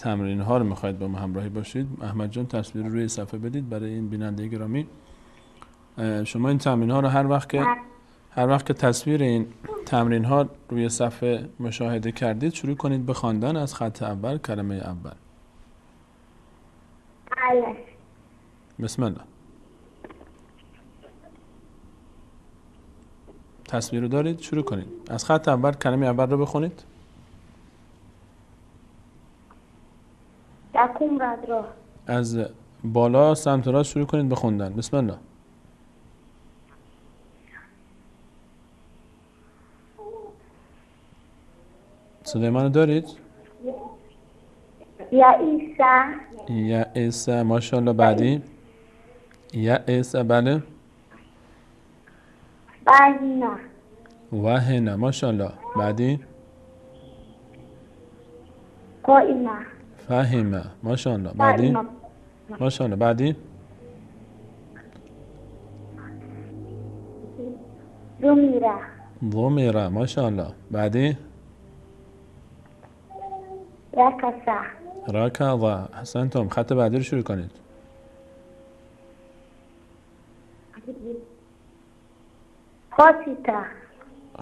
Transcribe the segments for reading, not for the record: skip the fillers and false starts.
تمرین ها رو میخواید با ما همراهی باشید، احمد جان تصویر رو روی صفحه بدید برای این بیننده گرامی. شما این تمرین ها رو هر وقت که تصویر این تمرین ها روی صفحه مشاهده کردید شروع کنید به خواندن از خط اول کلمه اول. بسم الله. تصویر رو دارید؟ شروع کنید. از خط اول کلمه اول رو بخونید. از بالا سمت راست شروع کنید به خوندن. بسم الله. صدای منو دارید؟ یا ایسا. ماشاءالله. بعدی یا ایسا. بله. وهنا. ماشاءالله. بعدی فهمه. ماشاءالله. بعدی ماشاءالله. بعدی ضميرة. ماشاءالله. بعدی ركض. احسنتم. خط بعدی رو شروع کنید.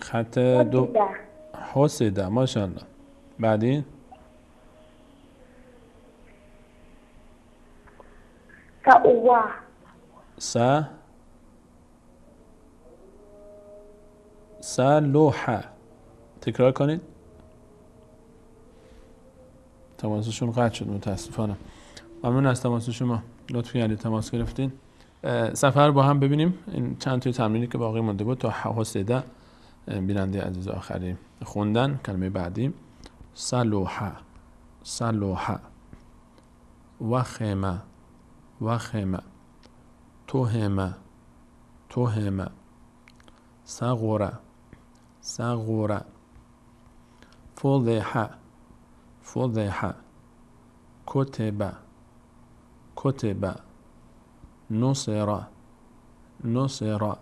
خط دو حسده. ماشاءالله. بعدی لوحه. تکرار کنید. تماسشون قطع شد متاسفانه. ممنون از تماس شما. لطف کردید تماس گرفتین. صفحه رو با هم ببینیم. این چند تا تمرینی که باقی مونده بود تا حسده بیننده عزیز آخری خوندن. کلمه بعدی صلوحه. صلوحه. وخمه. وخمه. توهمه. توهمه. صغره. صغره. فضحه. فضحه. كتب. كتب. نصر. نصر.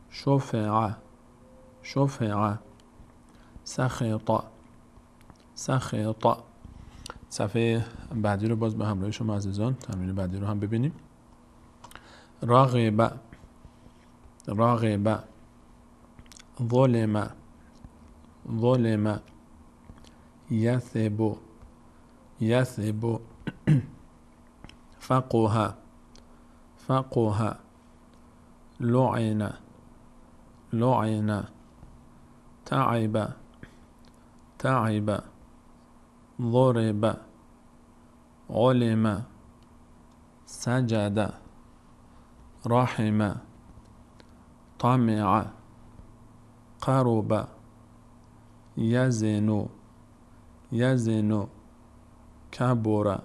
شفع. شفع. سخط. سخط. صفحه بعدی رو باز به همراه شما عزیزان تمرین بعدی رو هم ببینیم. راغب. راغب. ظلم. ظلم. يثب. يثب. فقه. فقه. لعن. لعن. تعب. تعب. ضرب. علم. سجد. رحم. طمع. قرب. يزن. يزن. کبر.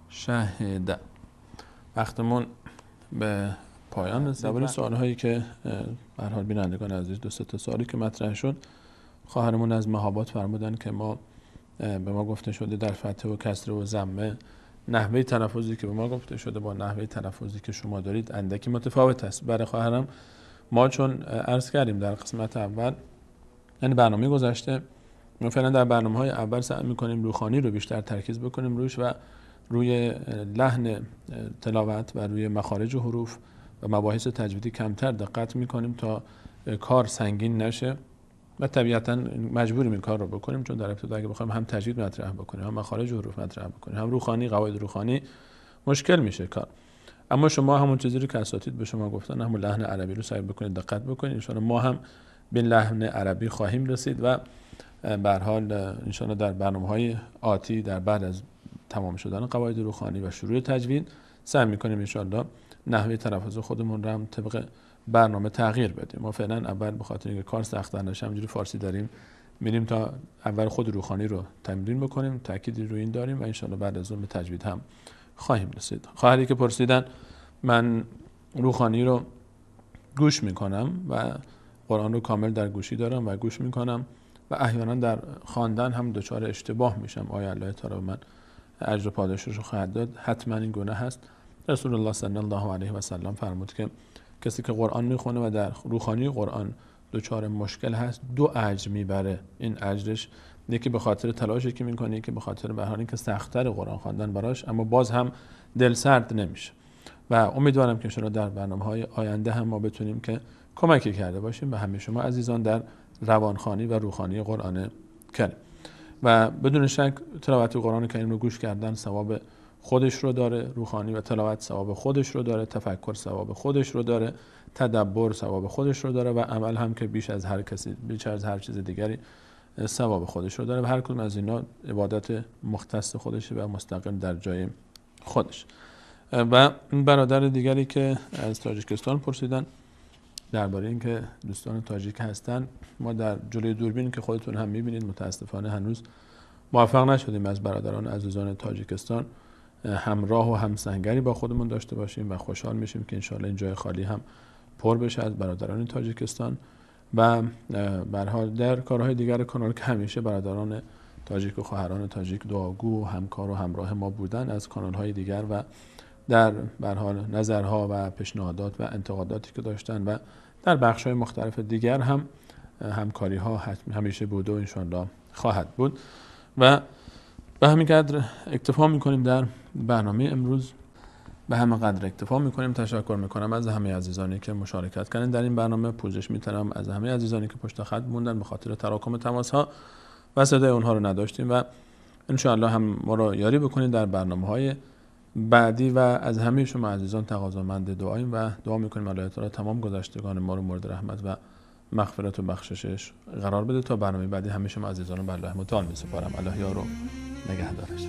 شهد. وقتمون به پایان رسید. درباره سوال‌هایی که به هر حال بینندگان عزیز دو سه تا سوالی که مطرح شد، خواهرمون از مهابات فرمودن که ما به ما گفته شده در فتح و کسر و ضمه نحوه تلفظی که به ما گفته شده با نحوه تلفظی که شما دارید اندکی متفاوت است. برای خواهرم ما چون عرض کردیم در قسمت اول یعنی برنامه گذشته ما فعلا در برنامه‌های اول سعی می‌کنیم روخانی رو بیشتر ترکیز بکنیم روش و روی لحن تلاوت و روی مخارج حروف و مباحث تجویدی کمتر دقت می‌کنیم تا کار سنگین نشه و طبیعتاً مجبوریم این کار رو بکنیم چون در ابتدا اگه بخوایم هم تجوید مطرح بکنیم هم مخارج حروف مطرح بکنیم هم روخانی قواعد روخانی مشکل میشه کار. اما شما همون چیزی رو که اساتید به شما گفتن همون لحن عربی رو سعی بکنید دقت بکنید. ان شاءالله ما هم به لحن عربی خواهیم رسید و به هر حال ان شاءالله در برنامه‌های آتی در بعد از تمام شدن قواعد روخانی و شروع تجوید سعی می‌کنیم ان شاءالله نحوه تلفظ خودمون رو هم طبق برنامه تغییر بدیم. ما فعلا اول به خاطر اینکه کار سخت نشه همینجوری فارسی داریم میریم تا اول خود روخانی رو تمرین بکنیم، تأکیدی روی این داریم و ان شاءالله بعد از اون به تجوید هم خواهیم رسید. خواهری که پرسیدن من روخانی رو گوش میکنم و قرآن رو کامل در گوشی دارم و گوش میکنم و احیانا در خواندن هم دچار اشتباه میشم. آیا الله تعالی من اجر و پاداشش رو خواهد داد؟ حتما این گونه هست. رسول الله صلی الله علیه و سلم فرمود که کسی که قرآن میخونه و در روخانی قرآن دچار مشکل هست 2 اجر میبره. این اجرش یکی به خاطر تلاشی که میکنه، یکی به خاطر به حال اینکه سخت‌تر قرآن خواندن براش، اما باز هم دلسرد نمیشه. و امیدوارم که انشاءالله در برنامه‌های آینده هم ما بتونیم که کمکی کرده باشیم به همه شما عزیزان در روانخوانی و روحانی قرآن کریم. و بدون شک تلاوت قرآن کریم رو گوش کردن ثواب خودش رو داره، روحانی و تلاوت ثواب خودش رو داره، تفکر ثواب خودش رو داره، تدبر ثواب خودش رو داره و عمل هم که بیش از هر چیز دیگری ثواب خودش رو داره و هر کدوم از اینا عبادت مختص خودشه و مستقل در جای خودش. و برادر دیگری که از تاجیکستان پرسیدن درباره اینکه دوستان تاجیک هستن، ما در جلوی دوربین که خودتون هم می‌بینید متاسفانه هنوز موفق نشدیم از برادران عزیزان تاجیکستان همراه و همسنگری با خودمون داشته باشیم و خوشحال میشیم که انشالله این جای خالی هم پر بشه از برادران تاجیکستان. و به هر حال در کارهای دیگر کانال که همیشه برادران تاجیک و خواهران تاجیک دعاگو و همکار و همراه ما بودن از کانال‌های دیگر و در به هر حال نظرها و پیشنهادات و انتقاداتی که داشتن و در بخش‌های مختلف دیگر هم همکاری‌ها همیشه بود و انشالله خواهد بود. و به همین قدر اکتفا می‌کنیم در برنامه امروز، به همین قدر اکتفا می‌کنیم. تشکر می‌کنم از همه عزیزانی که مشارکت کردن در این برنامه. پوزش می‌طلبم از همه عزیزانی که پشت خط موندن به خاطر تراکم تماس‌ها و صدای اونها رو نداشتیم و انشاءالله هم ما رو یاری بکنید در برنامه‌های بعدی. و از همه شما عزیزان تقاضامند دعاییم و دعا می‌کنیم الله تعالی تمام گذشتگان ما رو مورد رحمت و مغفرت و بخششش قرار بده. تا برنامه بعدی همه شما عزیزان رو به الله متعال می‌سپارم. الله یار و نگهدارش.